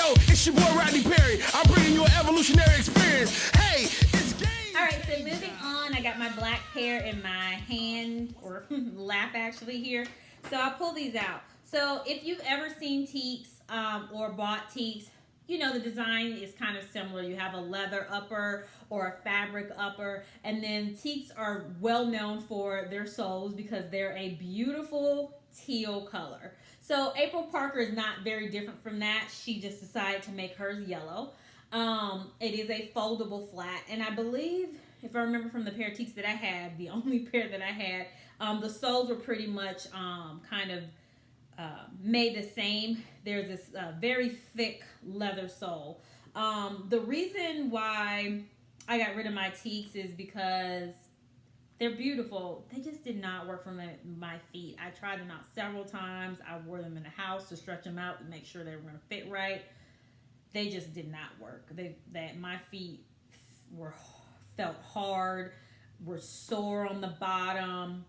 Yo, it's your boy Rodney Perry. I'm bringing you an evolutionary experience. Hey, it's game. All right, so moving on, I got my black pair in my hand, or lap actually here. So I'll pull these out. So if you've ever seen teaks or bought teaks, you know the design is kind of similar. You have a leather upper or a fabric upper, and then teaks are well known for their soles because they're a beautiful teal color. So April Parker is not very different from that. She just decided to make hers yellow. It is a foldable flat, and I believe, if I remember from the pair of teaks that I had, the only pair that I had, the soles were pretty much kind of made the same. There's this very thick leather sole. The reason why I got rid of my teaks is because they're beautiful. They just did not work for my feet. I tried them out several times. I wore them in the house to stretch them out to make sure they were going to fit right. They just did not work. My feet felt hard, were sore on the bottom.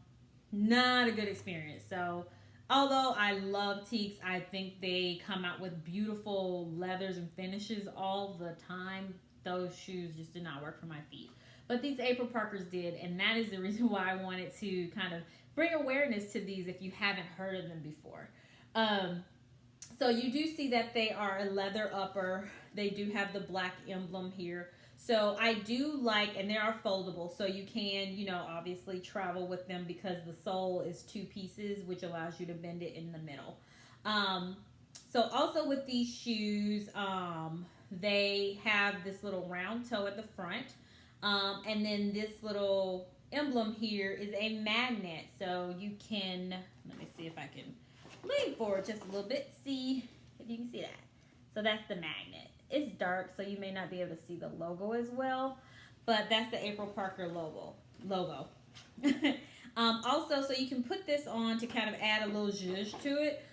Not a good experience. So although I love teaks, I think they come out with beautiful leathers and finishes all the time. Those shoes just did not work for my feet. But these April Parkers did, and that is the reason why I wanted to kind of bring awareness to these if you haven't heard of them before. So you do see that they are a leather upper. They do have the black emblem here. So I do like, and they are foldable, so you can, obviously travel with them because the sole is 2 pieces, which allows you to bend it in the middle. So also with these shoes, they have this little round toe at the front. And then this little emblem here is a magnet. So you can, let me see if I can lean forward just a little bit. See if you can see that. So that's the magnet. It's dark, so you may not be able to see the logo as well. But that's the April Parker logo. Also, so you can put this on to kind of add a little zhuzh to it.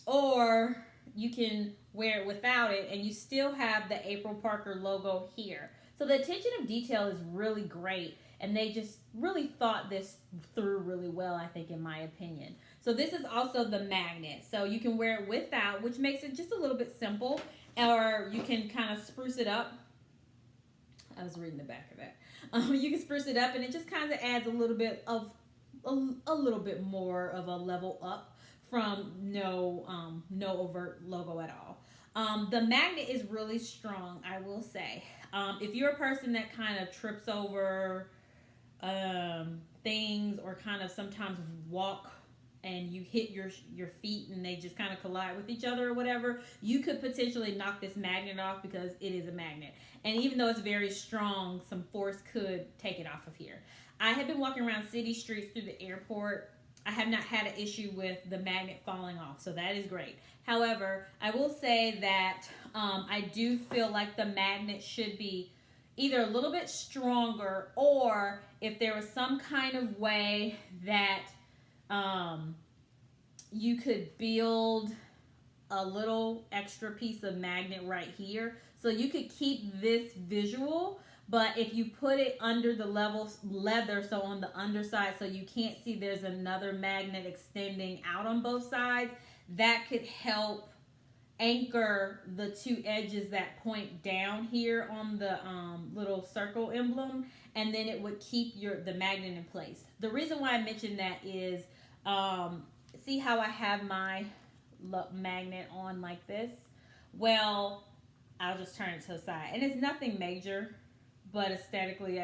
Or you can wear it without it, and you still have the April Parker logo here. So the attention of detail is really great, and they just really thought this through really well, I think, in my opinion. So this is also the magnet. So you can wear it without, which makes it just a little bit simple, or you can kind of spruce it up. I was reading the back of that. You can spruce it up, and it just kind of adds a little bit of a little bit more of a level up from no overt logo at all. The magnet is really strong, I will say. If you're a person that kind of trips over things, or kind of sometimes walk and you hit your feet and they just kind of collide with each other or whatever, you could potentially knock this magnet off because it is a magnet. And even though it's very strong, some force could take it off of here. I have been walking around city streets through the airport. I have not had an issue with the magnet falling off, so that is great. However, I will say that I do feel like the magnet should be either a little bit stronger, or if there was some kind of way that you could build a little extra piece of magnet right here. So you could keep this visual, but if you put it under the leather, so on the underside, so you can't see there's another magnet extending out on both sides, that could help anchor the 2 edges that point down here on the little circle emblem, and then it would keep the magnet in place. The reason why I mentioned that is, see how I have my magnet on like this? Well, I'll just turn it to the side, and it's nothing major, but aesthetically,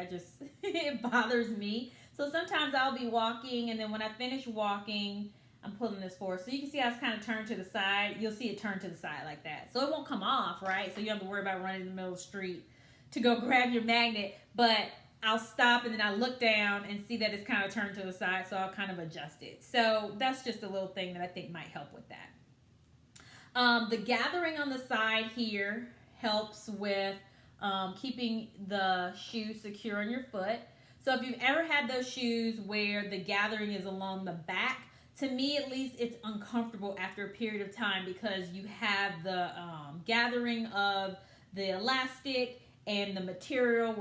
it bothers me. So sometimes I'll be walking, and then when I finish walking, I'm pulling this forward. So you can see how it's kind of turned to the side. You'll see it turn to the side like that. So it won't come off, right? So you don't have to worry about running in the middle of the street to go grab your magnet. But I'll stop, and then I look down and see that it's kind of turned to the side, so I'll kind of adjust it. So that's just a little thing that I think might help with that. The gathering on the side here helps with keeping the shoe secure on your foot. So if you've ever had those shoes where the gathering is along the back, to me at least, it's uncomfortable after a period of time because you have the gathering of the elastic and the material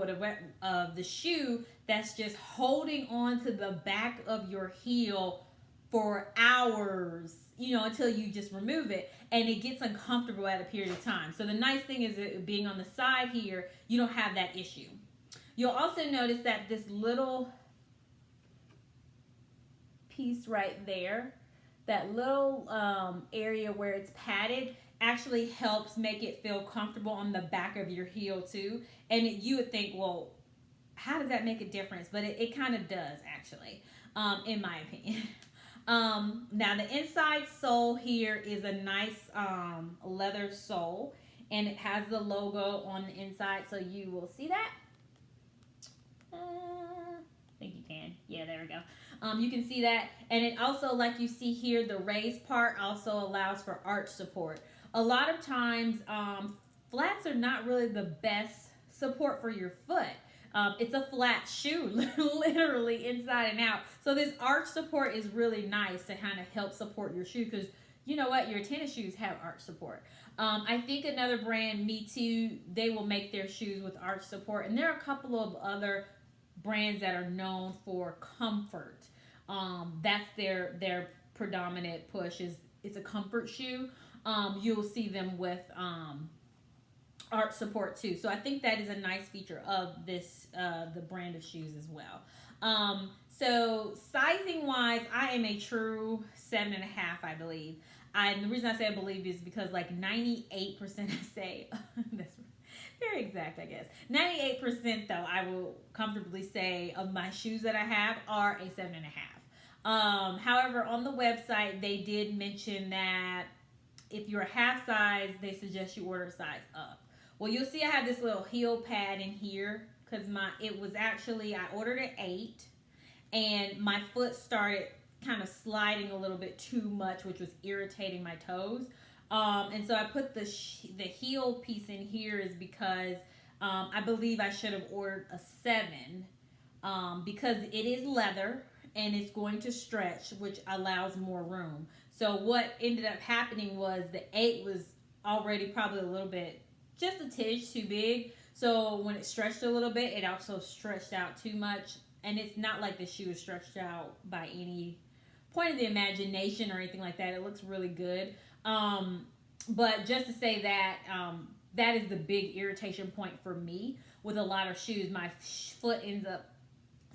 of the shoe that's just holding on to the back of your heel for hours, until you just remove it. and it gets uncomfortable at a period of time. So the nice thing is it being on the side here, you don't have that issue. You'll also notice that this little piece right there, that little area where it's padded, actually helps make it feel comfortable on the back of your heel too. And you would think, well, how does that make a difference? But it kind of does, actually, in my opinion. Now the inside sole here is a nice leather sole, and it has the logo on the inside, so you will see that. I think you can. Yeah, there we go. You can see that, and it also, like you see here, the raised part also allows for arch support. A lot of times, flats are not really the best support for your foot. It's a flat shoe, literally inside and out. So this arch support is really nice to kind of help support your shoe, because you know what? Your tennis shoes have arch support. I think another brand, Me Too, they will make their shoes with arch support. And there are a couple of other brands that are known for comfort. That's their predominant push, is it's a comfort shoe. You'll see them with arch support too. So I think that is a nice feature of this the brand of shoes as well. So sizing wise, I am a true 7.5, I believe. And the reason I say I believe is because like 98% say that's very exact, I guess. 98% though, I will comfortably say, of my shoes that I have are a 7.5. However, on the website they did mention that if you're a half size, they suggest you order a size up. Well, you'll see I have this little heel pad in here because it was actually, I ordered an 8, and my foot started kind of sliding a little bit too much, which was irritating my toes. And so I put the heel piece in here is because I believe I should have ordered a 7 because it is leather and it's going to stretch, which allows more room. So what ended up happening was the 8 was already probably a little bit, just a tidge too big. So when it stretched a little bit, it also stretched out too much. And it's not like the shoe is stretched out by any point of the imagination or anything like that. It looks really good. But just to say that, that is the big irritation point for me with a lot of shoes. My foot ends up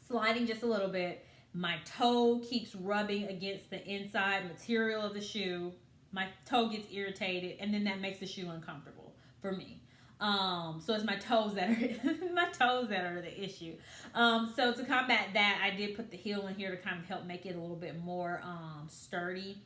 sliding just a little bit. My toe keeps rubbing against the inside material of the shoe. My toe gets irritated, and then that makes the shoe uncomfortable for me. So it's my toes that are the issue. So to combat that, I did put the heel in here to kind of help make it a little bit more sturdy.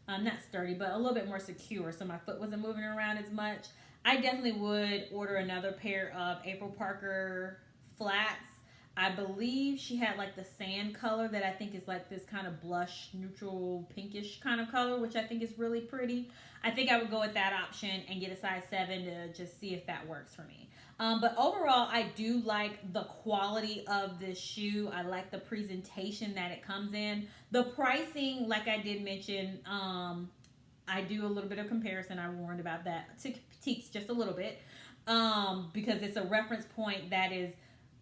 Not sturdy, but a little bit more secure, so my foot wasn't moving around as much. I definitely would order another pair of April Parker flats. I believe she had like the sand color that I think is like this kind of blush, neutral, pinkish kind of color, which I think is really pretty. I think I would go with that option and get a size 7 to just see if that works for me. But overall, I do like the quality of this shoe. I like the presentation that it comes in. The pricing, like I did mention, I do a little bit of comparison. I warned about that to Petites just a little bit because it's a reference point that is,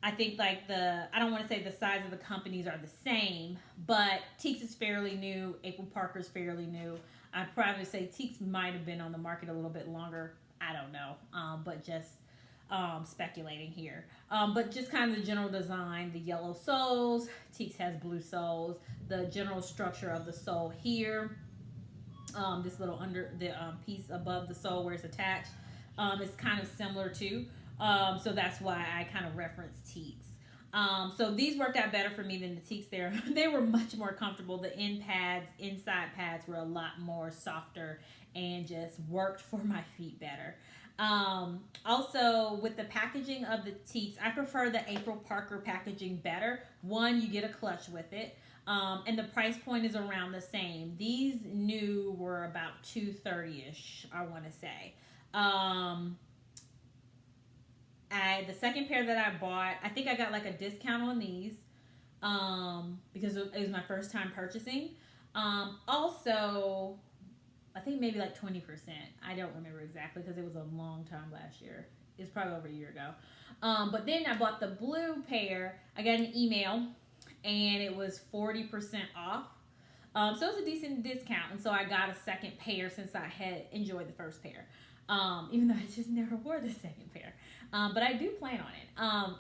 I think, like I don't want to say the size of the companies are the same, but Teeks is fairly new. April Parker's fairly new. I'd probably say Teeks might have been on the market a little bit longer. I don't know, but just speculating here. But just kind of the general design, the yellow soles. Teeks has blue soles. The general structure of the sole here. This little piece above the sole where it's attached is kind of similar too. So that's why I kind of referenced Teeks. So these worked out better for me than the Teeks there. They were much more comfortable. The inside pads were a lot more softer and just worked for my feet better. Also, with the packaging of the Teeks, I prefer the April Parker packaging better. One, you get a clutch with it. And the price point is around the same. These new were about $230-ish, I want to say. The second pair that I bought, I think I got like a discount on these because it was my first time purchasing. Also, I think maybe like 20%. I don't remember exactly because it was a long time last year. It's probably over a year ago. But then I bought the blue pair. I got an email and it was 40% off. So it's a decent discount, and so I got a second pair since I had enjoyed the first pair. Even though I just never wore the second pair. But I do plan on it.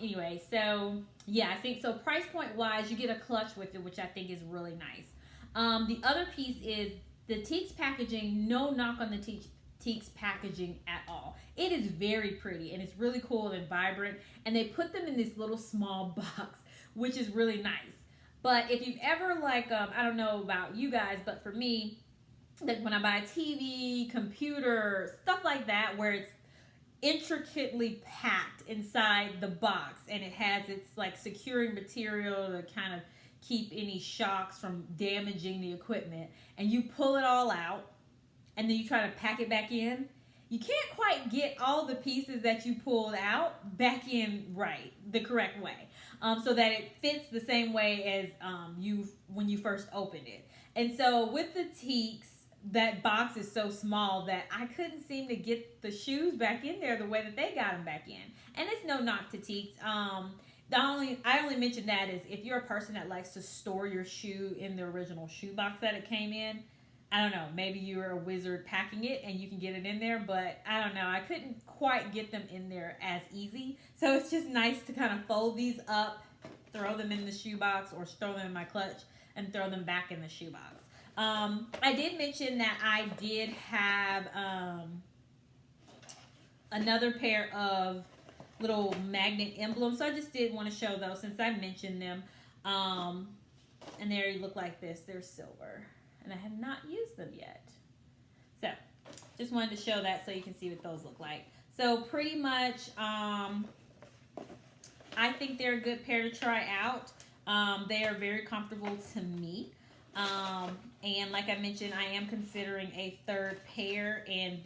Anyway, so yeah, I think so. Price point wise, you get a clutch with it, which I think is really nice. The other piece is the Teeks packaging. No knock on the Teeks packaging at all. It is very pretty and it's really cool and vibrant. And they put them in this little small box, which is really nice. But if you've ever I don't know about you guys, but for me, like when I buy a TV, computer, stuff like that, where it's intricately packed inside the box and it has its like securing material to kind of keep any shocks from damaging the equipment, and you pull it all out and then you try to pack it back in, you can't quite get all the pieces that you pulled out back in the correct way, so that it fits the same way as when you first opened it. And so with the Teeks, that box is so small that I couldn't seem to get the shoes back in there the way that they got them back in. And it's no knock to Teeks. I only mention that is if you're a person that likes to store your shoe in the original shoe box that it came in. I don't know, maybe you're a wizard packing it and you can get it in there, but I don't know, I couldn't quite get them in there as easy. So it's just nice to kind of fold these up, throw them in the shoe box, or throw them in my clutch and throw them back in the shoe box. I did mention that I did have another pair of little magnet emblems, so I just did want to show those since I mentioned them. And they look like this. They're silver, and I have not used them yet. So just wanted to show that so you can see what those look like. So pretty much, I think they're a good pair to try out. They are very comfortable to me. And like I mentioned, I am considering a third pair, and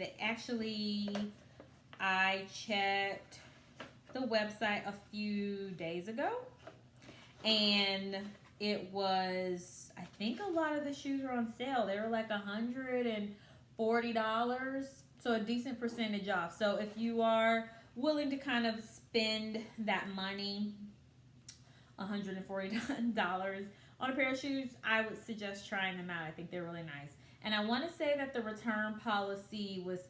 I checked the website a few days ago, and it was, I think a lot of the shoes were on sale. They were like $140, so a decent percentage off. So if you are willing to kind of spend that money, $140 on a pair of shoes, I would suggest trying them out. I think they're really nice. And I want to say that the return policy was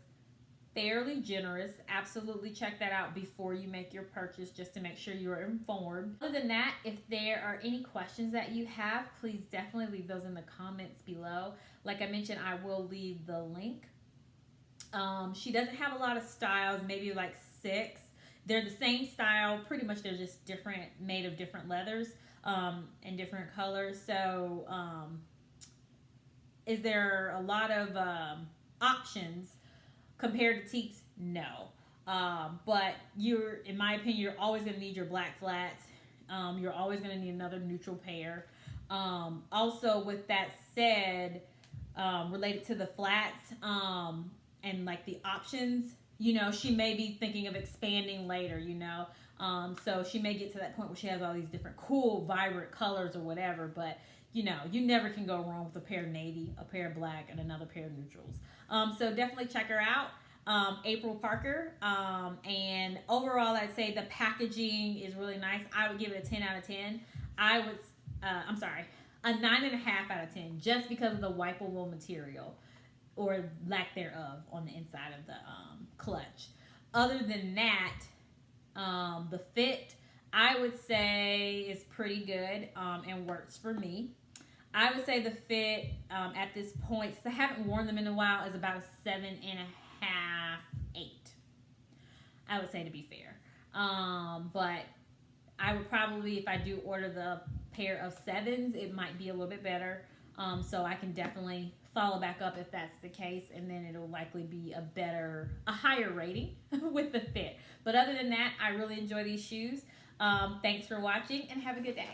fairly generous. Absolutely check that out before you make your purchase, just to make sure you are informed. Other than that, if there are any questions that you have, please definitely leave those in the comments below. Like I mentioned, I will leave the link. She doesn't have a lot of styles, maybe like 6. They're the same style, pretty much. They're just different, made of different leathers and different colors. So is there a lot of options compared to Teeks? No. But in my opinion, you're always going to need your black flats. You're always going to need another neutral pair. Also, with that said, related to the flats and like the options, she may be thinking of expanding later, so she may get to that point where she has all these different cool, vibrant colors or whatever, but you never can go wrong with a pair of navy, a pair of black, and another pair of neutrals. So definitely check her out, April Parker. And overall, I'd say the packaging is really nice. I would give it a 10 out of 10. A 9.5 out of 10, just because of the wipeable material, or lack thereof, on the inside of the clutch. Other than that, the fit, I would say, is pretty good and works for me. I would say the fit at this point, since I haven't worn them in a while, is about a 7.5, 8. I would say, to be fair. But I would probably, if I do order the pair of 7s, it might be a little bit better. So I can definitely follow back up if that's the case, and then it'll likely be a higher rating with the fit. But other than that, I really enjoy these shoes. Thanks for watching, and have a good day.